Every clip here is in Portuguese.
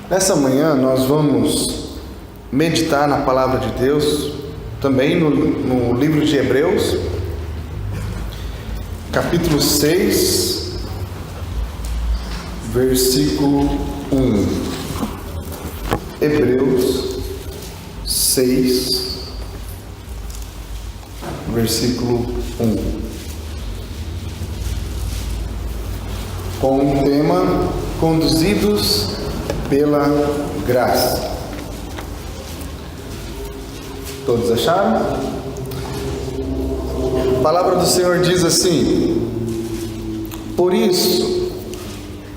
Nessa manhã nós vamos meditar na Palavra de Deus, também no livro de Hebreus, capítulo 6, versículo 1. Hebreus 6, versículo 1. Com o tema Conduzidos pela Graça. Todos acharam? A palavra do Senhor diz assim: por isso,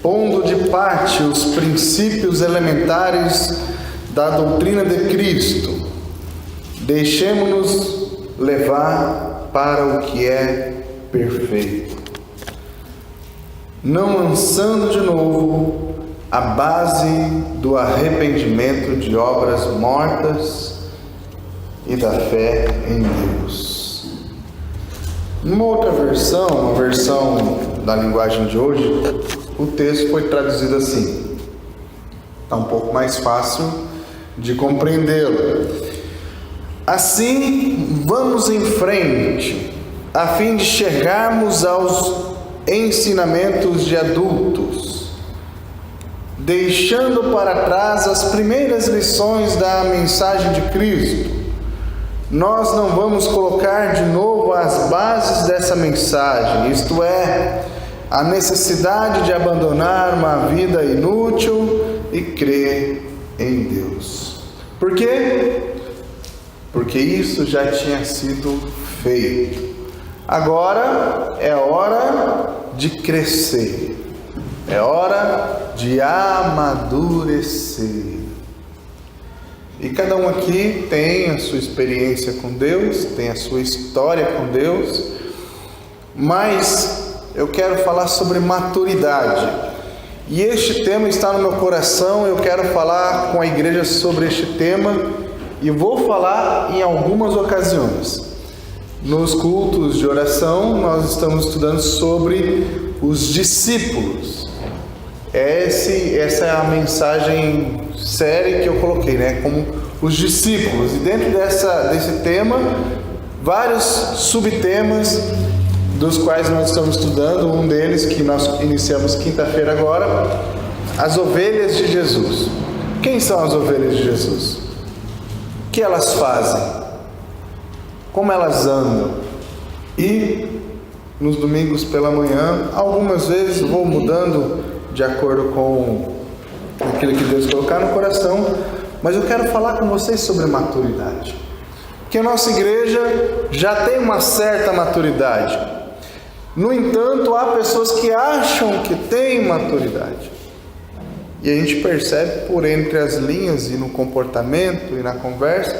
pondo de parte os princípios elementares da doutrina de Cristo, deixemo-nos levar para o que é perfeito, não lançando de novo a base do arrependimento de obras mortas e da fé em Deus. Numa outra versão, uma versão da linguagem de hoje, o texto foi traduzido assim. Está um pouco mais fácil de compreendê-lo. Assim, vamos em frente, a fim de chegarmos aos ensinamentos de adultos, deixando para trás as primeiras lições da mensagem de Cristo. Nós não vamos colocar de novo as bases dessa mensagem, isto é, a necessidade de abandonar uma vida inútil e crer em Deus. Por quê? Porque isso já tinha sido feito. Agora é hora de crescer, é hora de amadurecer. E cada um aqui tem a sua experiência com Deus, tem a sua história com Deus, mas eu quero falar sobre maturidade. E este tema está no meu coração, eu quero falar com a igreja sobre este tema e vou falar em algumas ocasiões. Nos cultos de oração, nós estamos estudando sobre os discípulos. Essa é a mensagem série que eu coloquei, como os discípulos. E dentro desse tema, vários subtemas dos quais nós estamos estudando. Um deles que nós iniciamos quinta-feira agora, as ovelhas de Jesus. Quem são as ovelhas de Jesus? O que elas fazem? Como elas andam? E nos domingos pela manhã, algumas vezes vou mudando de acordo com aquilo que Deus colocar no coração, mas eu quero falar com vocês sobre maturidade, porque a nossa igreja já tem uma certa maturidade. No entanto, há pessoas que acham que têm maturidade, e a gente percebe por entre as linhas e no comportamento e na conversa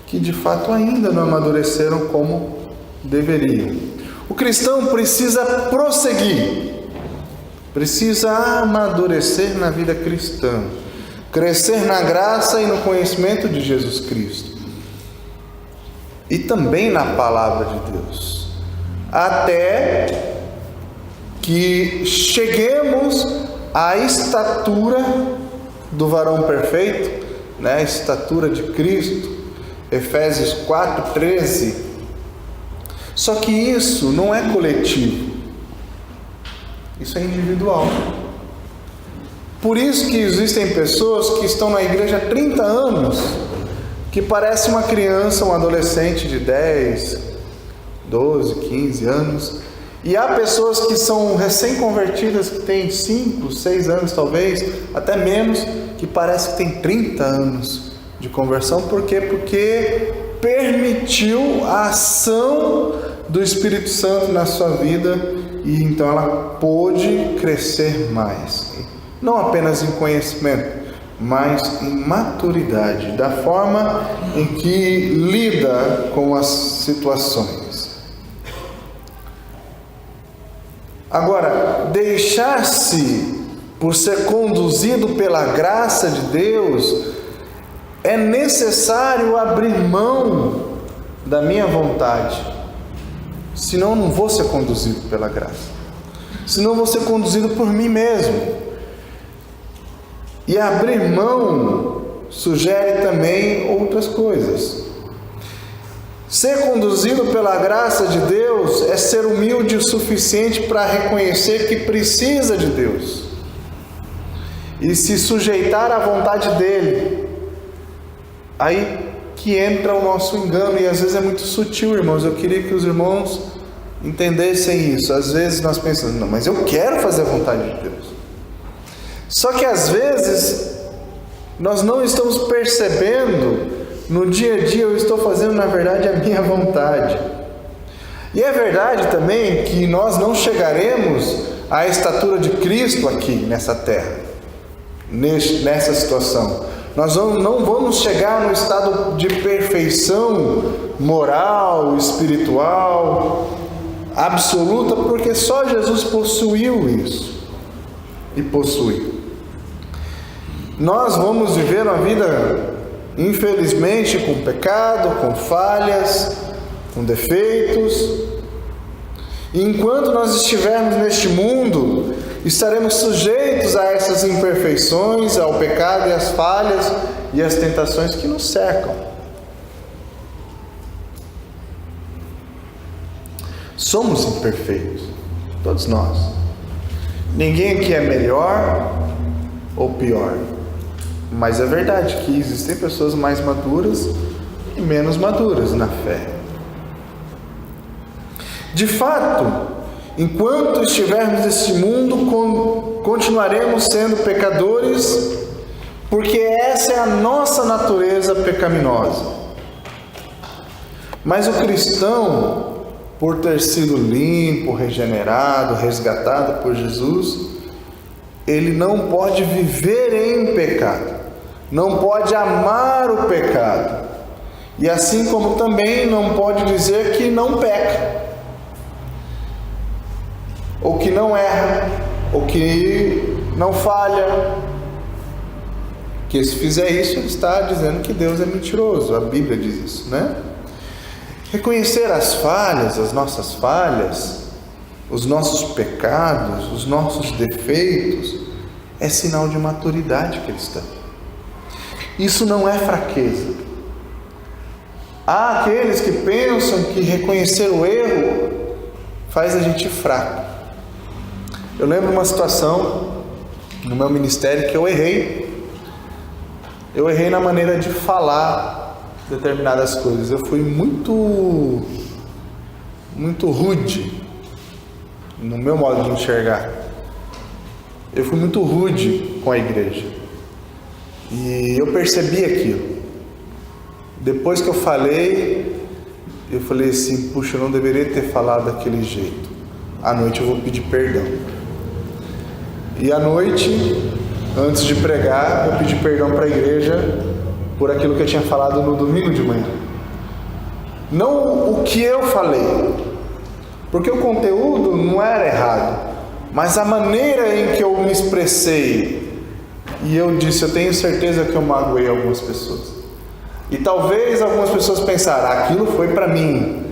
que de fato ainda não amadureceram como deveriam. O cristão precisa prosseguir, precisa amadurecer na vida cristã, crescer na graça e no conhecimento de Jesus Cristo, e também na palavra de Deus, até que cheguemos à estatura do varão perfeito, a estatura de Cristo, Efésios 4:13. Só que isso não é coletivo, isso é individual. Por isso que existem pessoas que estão na igreja há 30 anos, que parece uma criança, um adolescente de 10, 12, 15 anos. E há pessoas que são recém-convertidas, que têm 5, 6 anos talvez, até menos, que parece que tem 30 anos de conversão. Por quê? Porque permitiu a ação do Espírito Santo na sua vida, e então ela pôde crescer mais, não apenas em conhecimento, mas em maturidade, da forma em que lida com as situações. Agora, deixar-se por ser conduzido pela graça de Deus, é necessário abrir mão da minha vontade, senão eu não vou ser conduzido pela graça, senão eu vou ser conduzido por mim mesmo. E abrir mão sugere também outras coisas. Ser conduzido pela graça de Deus é ser humilde o suficiente para reconhecer que precisa de Deus e se sujeitar à vontade dele. Aí que entra o nosso engano, e às vezes é muito sutil, irmãos. Eu queria que os irmãos entendessem isso. Às vezes nós pensamos, não, mas eu quero fazer a vontade de Deus. Só que às vezes nós não estamos percebendo. No dia a dia eu estou fazendo, na verdade, a minha vontade. E é verdade também que nós não chegaremos à estatura de Cristo aqui nessa terra, nessa situação. Nós não vamos chegar no estado de perfeição moral, espiritual, absoluta, porque só Jesus possuiu isso e possui. Nós vamos viver uma vida, infelizmente, com pecado, com falhas, com defeitos. E enquanto nós estivermos neste mundo, estaremos sujeitos a essas imperfeições, ao pecado e às falhas e às tentações que nos cercam. Somos imperfeitos, todos nós. Ninguém aqui é melhor ou pior. Mas é verdade que existem pessoas mais maduras e menos maduras na fé. De fato, enquanto estivermos nesse mundo, continuaremos sendo pecadores, porque essa é a nossa natureza pecaminosa. Mas o cristão, por ter sido limpo, regenerado, resgatado por Jesus, ele não pode viver em pecado. Não pode amar o pecado, e assim como também não pode dizer que não peca, ou que não erra, ou que não falha, que se fizer isso, ele está dizendo que Deus é mentiroso. A Bíblia diz isso, né? Reconhecer as falhas, as nossas falhas, os nossos pecados, os nossos defeitos, é sinal de maturidade cristã. Isso não é fraqueza. Há aqueles que pensam que reconhecer o erro faz a gente fraco. Eu lembro uma situação no meu ministério que eu errei. Eu errei na maneira de falar determinadas coisas. Eu fui muito rude no meu modo de enxergar. Eu fui muito rude com a igreja. E eu percebi aquilo. Depois que eu falei assim, puxa, eu não deveria ter falado daquele jeito. À noite eu vou pedir perdão. E à noite, antes de pregar, eu pedi perdão para a igreja por aquilo que eu tinha falado no domingo de manhã. Não o que eu falei, porque o conteúdo não era errado, mas a maneira em que eu me expressei. E eu disse, eu tenho certeza que eu magoei algumas pessoas. E talvez algumas pessoas pensaram, aquilo foi para mim.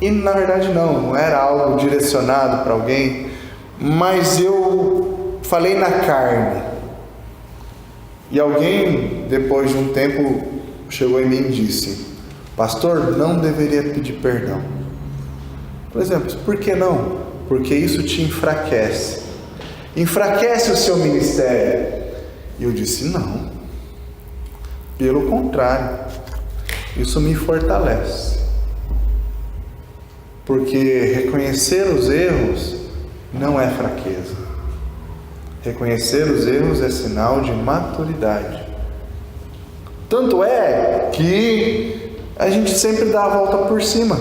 E na verdade não era algo direcionado para alguém, mas eu falei na carne. E alguém, depois de um tempo, chegou em mim e disse, pastor, não deveria pedir perdão. Por exemplo, por que não? Porque isso te enfraquece. Enfraquece o seu ministério. E eu disse, não. Pelo contrário, isso me fortalece. Porque reconhecer os erros não é fraqueza. Reconhecer os erros é sinal de maturidade. Tanto é que a gente sempre dá a volta por cima.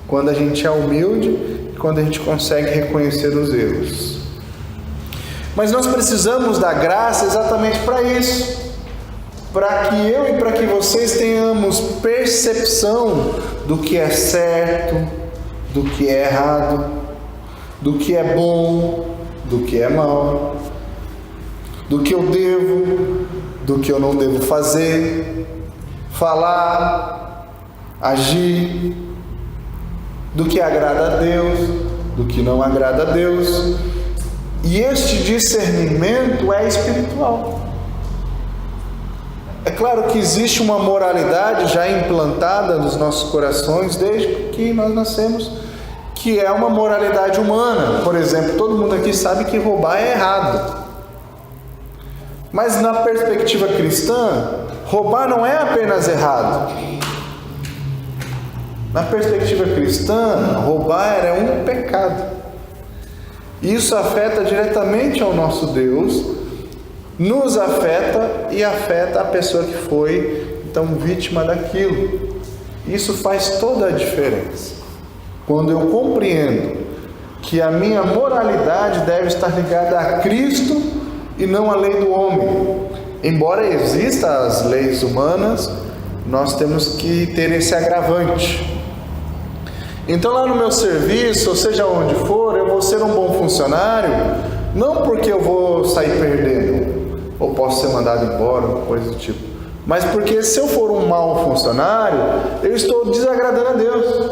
Quando a gente é humilde e quando a gente consegue reconhecer os erros. Mas nós precisamos da graça exatamente para isso. Para que eu e para que vocês tenhamos percepção do que é certo, do que é errado, do que é bom, do que é mal, do que eu devo, do que eu não devo fazer, falar, agir, do que agrada a Deus, do que não agrada a Deus. E este discernimento é espiritual. claro que existe uma moralidade já implantada nos nossos corações desde que nós nascemos, que é uma moralidade humana. Por exemplo, todo mundo aqui sabe que roubar é errado. Mas na perspectiva cristã, roubar não é apenas errado. Na perspectiva cristã, roubar é um pecado. Isso afeta diretamente ao nosso Deus, nos afeta e afeta a pessoa que foi, então, vítima daquilo. Isso faz toda a diferença. Quando eu compreendo que a minha moralidade deve estar ligada a Cristo e não à lei do homem. Embora existam as leis humanas, nós temos que ter esse agravante. Então lá no meu serviço, ou seja onde for, eu vou ser um bom funcionário, não porque eu vou sair perdendo, ou posso ser mandado embora, coisa do tipo, mas porque se eu for um mau funcionário, eu estou desagradando a Deus.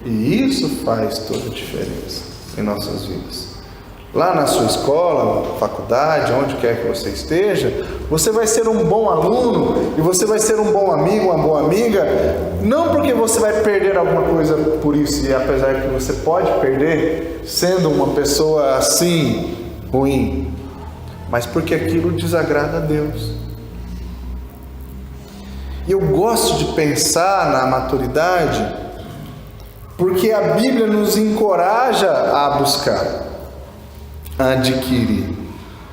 E isso faz toda a diferença em nossas vidas. Lá na sua escola, faculdade, onde quer que você esteja, você vai ser um bom aluno e você vai ser um bom amigo, uma boa amiga, não porque você vai perder alguma coisa por isso, e apesar que você pode perder sendo uma pessoa assim, ruim, mas porque aquilo desagrada a Deus. E eu gosto de pensar na maturidade porque a Bíblia nos encoraja a buscar, a adquirir,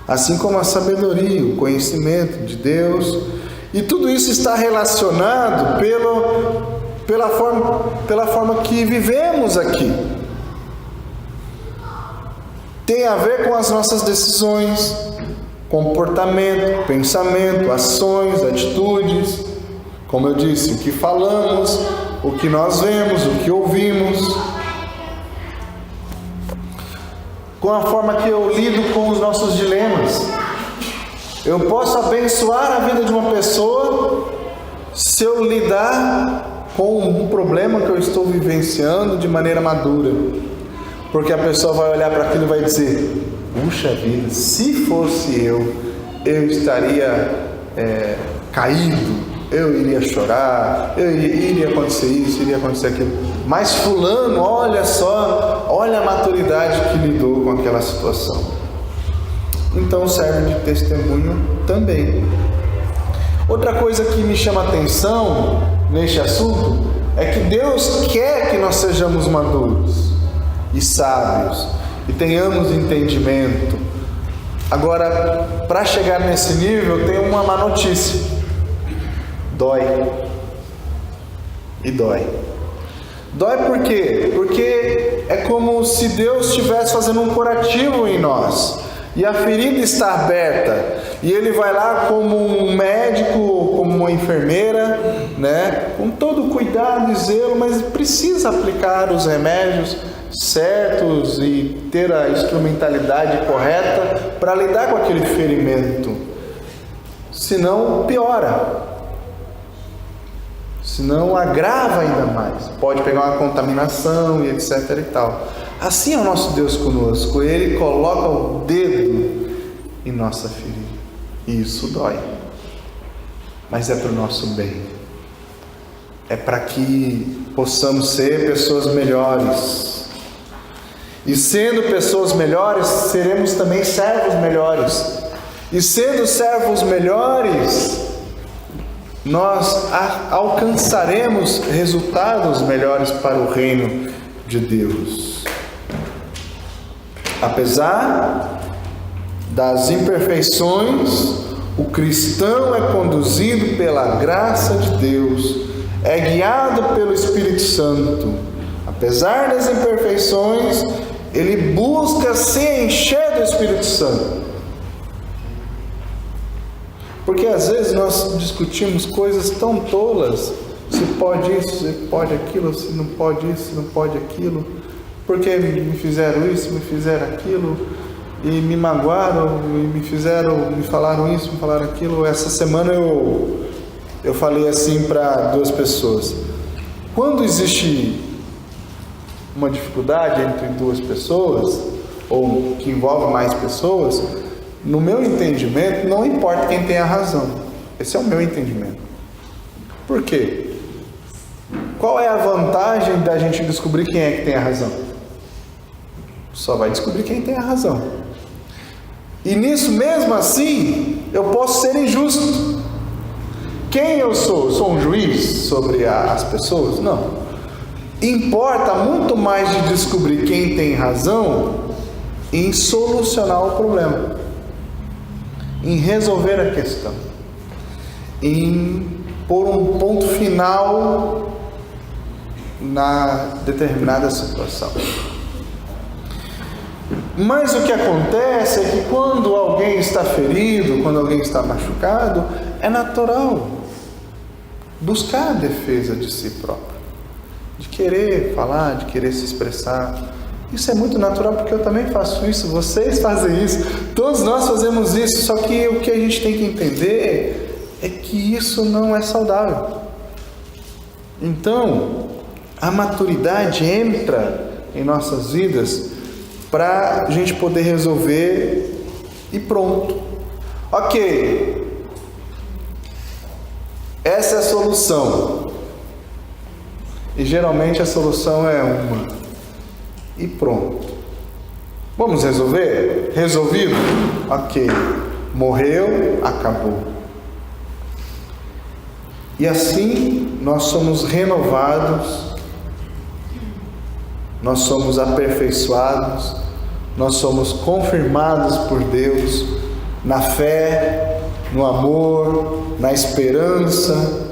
assim como a sabedoria, o conhecimento de Deus, e tudo isso está relacionado pela forma que vivemos aqui. Tem a ver com as nossas decisões, comportamento, pensamento, ações, atitudes, como eu disse, o que falamos, o que nós vemos, o que ouvimos, com a forma que eu lido com os nossos dilemas. Eu posso abençoar a vida de uma pessoa se eu lidar com um problema que eu estou vivenciando de maneira madura, porque a pessoa vai olhar para aquilo e vai dizer: puxa vida, se fosse eu estaria caído, eu iria chorar, iria acontecer isso, iria acontecer aquilo. Mas fulano, olha só, olha a maturidade que lidou com aquela situação. Então serve de testemunho também. Outra coisa que me chama a atenção neste assunto é que Deus quer que nós sejamos maduros e sábios e tenhamos entendimento. Agora, para chegar nesse nível, tem uma má notícia: dói. E dói. Dói por quê? Porque é como se Deus estivesse fazendo um curativo em nós, e a ferida está aberta, e Ele vai lá como um médico, como uma enfermeira, né? Com todo cuidado e zelo, mas precisa aplicar os remédios certos e ter a instrumentalidade correta para lidar com aquele ferimento, senão piora, senão agrava ainda mais, pode pegar uma contaminação e etc e tal. Assim é o nosso Deus conosco, Ele coloca o dedo em nossa ferida, e isso dói, mas é para o nosso bem, é para que possamos ser pessoas melhores, e sendo pessoas melhores, seremos também servos melhores, e sendo servos melhores, nós alcançaremos resultados melhores para o reino de Deus. Apesar das imperfeições, o cristão é conduzido pela graça de Deus, é guiado pelo Espírito Santo. Apesar das imperfeições, ele busca se encher do Espírito Santo. Porque às vezes nós discutimos coisas tão tolas, se pode isso, se pode aquilo, se não pode isso, se não pode aquilo, porque me fizeram isso, me fizeram aquilo, e me magoaram, e me falaram isso, me falaram aquilo. Essa semana eu falei assim para 2 pessoas: quando existe uma dificuldade entre 2 pessoas, ou que envolve mais pessoas, no meu entendimento, não importa quem tem a razão. Esse é o meu entendimento. Por quê? Qual é a vantagem da gente descobrir quem é que tem a razão? Só vai descobrir quem tem a razão. E nisso, mesmo assim, eu posso ser injusto. Quem eu sou? Sou um juiz sobre as pessoas? Não. Importa muito mais de descobrir quem tem razão em solucionar o problema, em resolver a questão, em pôr um ponto final na determinada situação. Mas o que acontece é que quando alguém está ferido, quando alguém está machucado, é natural buscar a defesa de si próprio, de querer falar, de querer se expressar. Isso é muito natural, porque eu também faço isso, vocês fazem isso, todos nós fazemos isso. Só que o que a gente tem que entender é que isso não é saudável. Então, a maturidade entra em nossas vidas para a gente poder resolver e pronto. Ok, essa é a solução. E geralmente a solução é uma. E pronto. Vamos resolver? Resolvido? Ok. Morreu, acabou. E assim nós somos renovados, nós somos aperfeiçoados, nós somos confirmados por Deus na fé, no amor, na esperança,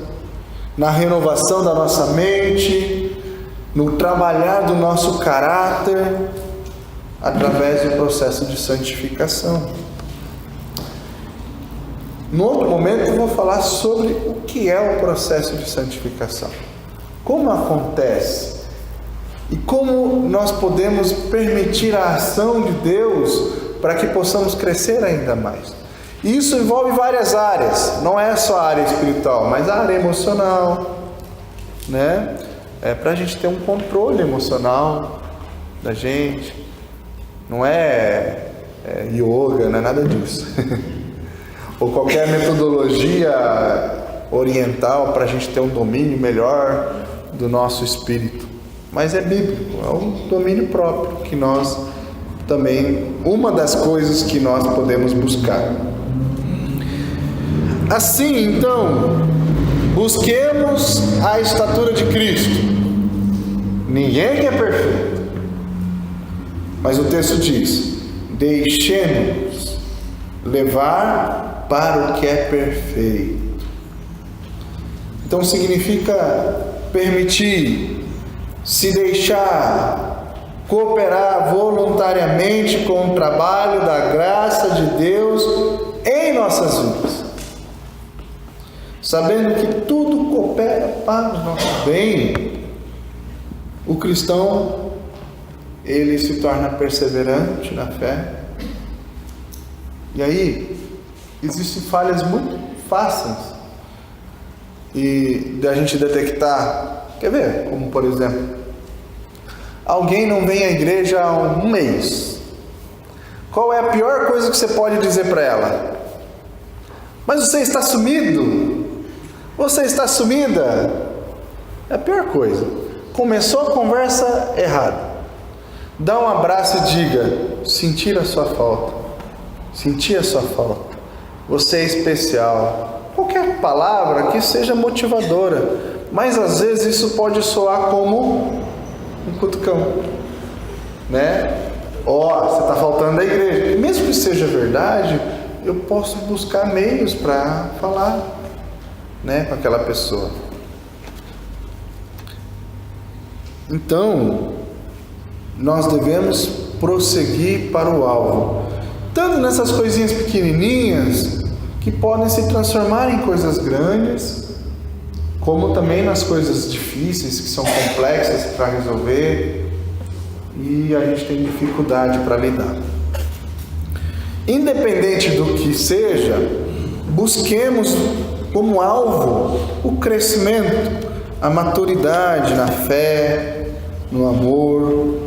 na renovação da nossa mente, no trabalhar do nosso caráter, através do processo de santificação. No outro momento eu vou falar sobre o que é o processo de santificação, como acontece e como nós podemos permitir a ação de Deus para que possamos crescer ainda mais. E isso envolve várias áreas, não é só a área espiritual, mas a área emocional, né? Para a gente ter um controle emocional da gente. Não é yoga, não é nada disso. Ou qualquer metodologia oriental para a gente ter um domínio melhor do nosso espírito. Mas é bíblico, é um domínio próprio que nós também, uma das coisas que nós podemos buscar. Assim, então, busquemos a estatura de Cristo. Ninguém é perfeito, mas o texto diz: deixemos levar para o que é perfeito. Então significa permitir, se deixar cooperar voluntariamente com o trabalho da graça de Deus em nossas vidas, sabendo que tudo coopera para o nosso bem. O cristão, ele se torna perseverante na fé. E aí, existem falhas muito fáceis e da gente detectar. Quer ver? Como por exemplo, alguém não vem à igreja há um mês. Qual é a pior coisa que você pode dizer para ela? Mas você está sumido? Você está sumida? É a pior coisa. Começou a conversa errada. Dá um abraço e diga: sentir a sua falta. Sentir a sua falta. Você é especial. Qualquer palavra que seja motivadora. Mas às vezes isso pode soar como um cutucão, né? Você está faltando da igreja. E mesmo que seja verdade, eu posso buscar meios para falar, né, com aquela pessoa. Então, nós devemos prosseguir para o alvo, tanto nessas coisinhas pequenininhas que podem se transformar em coisas grandes, como também nas coisas difíceis, que são complexas para resolver e a gente tem dificuldade para lidar. Independente do que seja, busquemos como alvo o crescimento, a maturidade na fé, no amor,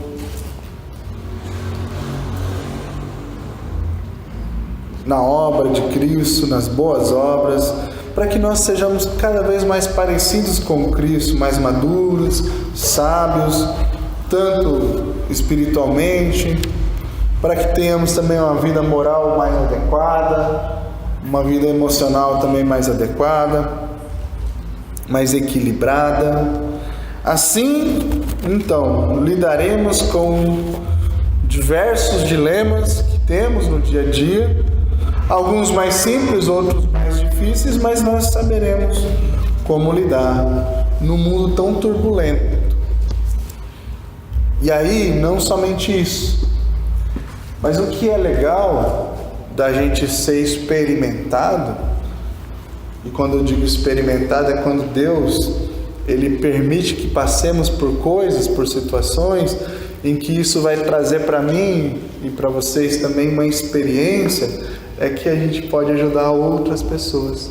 na obra de Cristo, nas boas obras, para que nós sejamos cada vez mais parecidos com Cristo, mais maduros, sábios, tanto espiritualmente, para que tenhamos também uma vida moral mais adequada, uma vida emocional também mais adequada, mais equilibrada. Assim, então, lidaremos com diversos dilemas que temos no dia a dia, alguns mais simples, outros mais difíceis, mas nós saberemos como lidar num mundo tão turbulento. E aí, não somente isso, mas o que é legal da gente ser experimentado, e quando eu digo experimentado é quando Deus, Ele permite que passemos por coisas, por situações, em que isso vai trazer para mim e para vocês também uma experiência, é que a gente pode ajudar outras pessoas.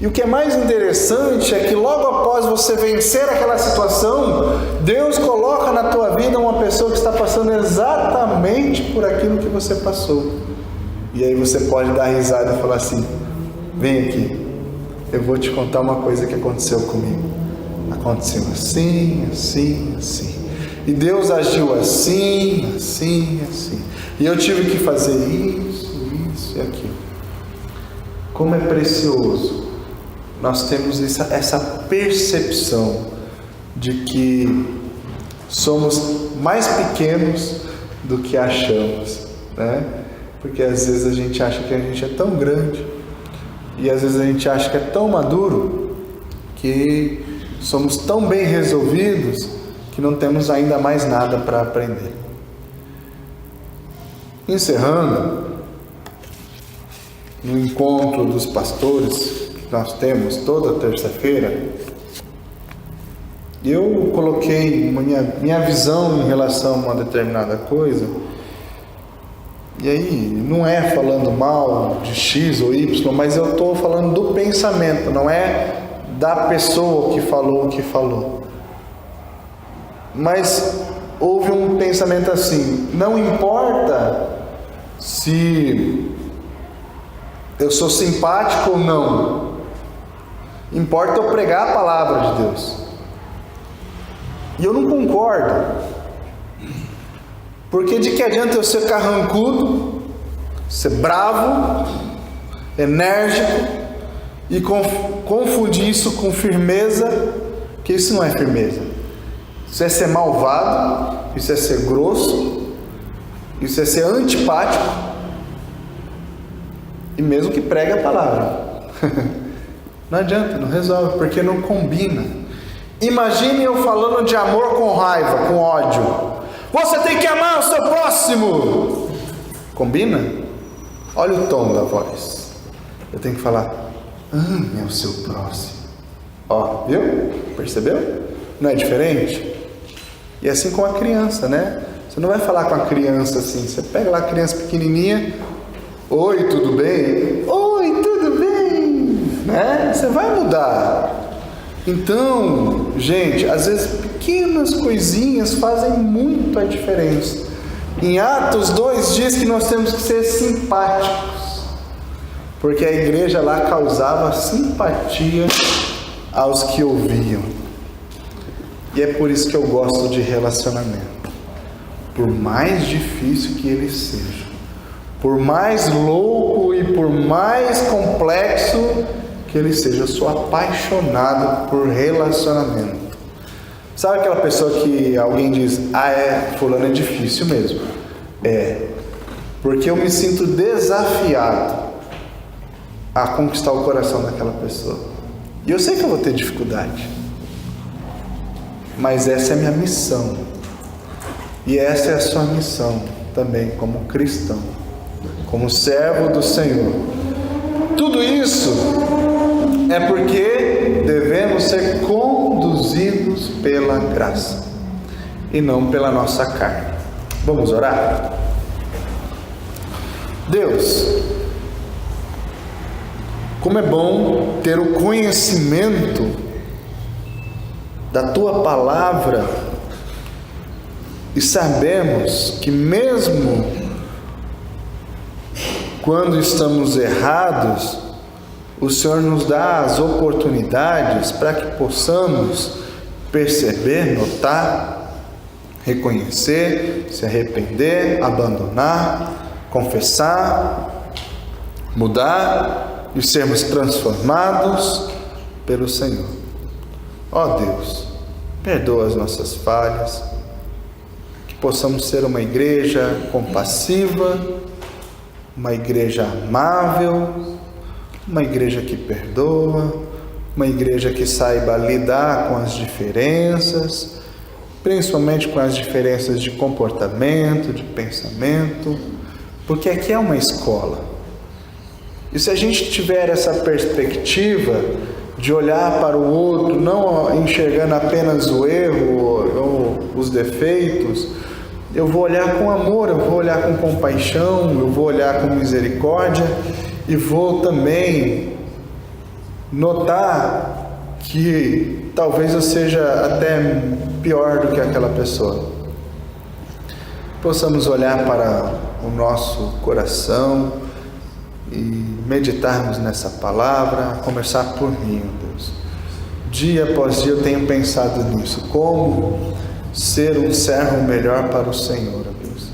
E o que é mais interessante é que logo após você vencer aquela situação, Deus coloca na tua vida uma pessoa que está passando exatamente por aquilo que você passou. E aí você pode dar risada e falar assim: vem aqui, eu vou te contar uma coisa que aconteceu comigo. Aconteceu assim, assim, assim. E Deus agiu assim, assim, assim. E eu tive que fazer isso e aquilo. Como é precioso nós temos essa percepção de que somos mais pequenos do que achamos, né? Porque às vezes a gente acha que a gente é tão grande, e às vezes a gente acha que é tão maduro, que somos tão bem resolvidos, que não temos ainda mais nada para aprender. Encerrando, no encontro dos pastores que nós temos toda terça-feira, eu coloquei minha visão em relação a uma determinada coisa. E aí, não é falando mal de X ou Y, mas eu estou falando do pensamento, não é da pessoa que falou o que falou. Mas houve um pensamento assim: não importa se eu sou simpático ou não, importa eu pregar a palavra de Deus. E eu não concordo, porque de que adianta eu ser carrancudo, ser bravo, enérgico e confundir isso com firmeza, que isso não é firmeza. Isso é ser malvado, isso é ser grosso, isso é ser antipático, e mesmo que pregue a palavra. Não adianta, não resolve, porque não combina. Imagine eu falando de amor com raiva, com ódio. Você tem que amar o seu próximo. Combina? Olha o tom da voz. Eu tenho que falar: ame o seu próximo. Ó, viu? Percebeu? Não é diferente? E assim com a criança, né? Você não vai falar com a criança assim. Você pega lá a criança pequenininha: oi, tudo bem? Oi, tudo bem? Né? Você vai mudar. Então, gente, às vezes pequenas coisinhas fazem muito a diferença. Em Atos 2 diz que nós temos que ser simpáticos, porque a igreja lá causava simpatia aos que ouviam. E é por isso que eu gosto de relacionamento. Por mais difícil que ele seja, por mais louco e por mais complexo que ele seja, eu sou apaixonado por relacionamento. Sabe aquela pessoa que alguém diz: fulano é difícil mesmo? É, porque eu me sinto desafiado a conquistar o coração daquela pessoa. E eu sei que eu vou ter dificuldade, mas essa é a minha missão, e essa é a sua missão também, como cristão, como servo do Senhor. Tudo isso é porque devemos ser conduzidos pela graça e não pela nossa carne. Vamos orar? Deus, como é bom ter o conhecimento da Tua palavra e sabemos que mesmo quando estamos errados, o Senhor nos dá as oportunidades para que possamos perceber, notar, reconhecer, se arrepender, abandonar, confessar, mudar e sermos transformados pelo Senhor. Ó Deus, perdoa as nossas falhas, que possamos ser uma igreja compassiva, uma igreja amável, uma igreja que perdoa, uma igreja que saiba lidar com as diferenças, principalmente com as diferenças de comportamento, de pensamento, porque aqui é uma escola. E se a gente tiver essa perspectiva de olhar para o outro, não enxergando apenas o erro ou os defeitos, eu vou olhar com amor, eu vou olhar com compaixão, eu vou olhar com misericórdia e vou também notar que talvez eu seja até pior do que aquela pessoa. Possamos olhar para o nosso coração e meditarmos nessa palavra, a começar por mim, Deus. Dia após dia eu tenho pensado nisso, como ser um servo melhor para o Senhor, Deus.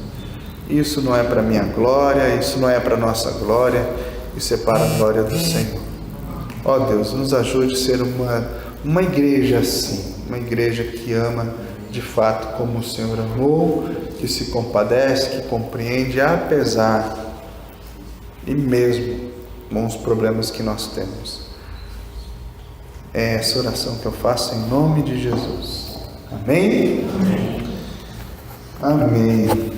Isso não é para minha glória, isso não é para nossa glória, isso é para a glória do Senhor. Ó Deus, nos ajude a ser uma igreja assim, uma igreja que ama de fato como o Senhor amou, que se compadece, que compreende, apesar e mesmo com os problemas que nós temos. É essa oração que eu faço em nome de Jesus. Amém? Amém.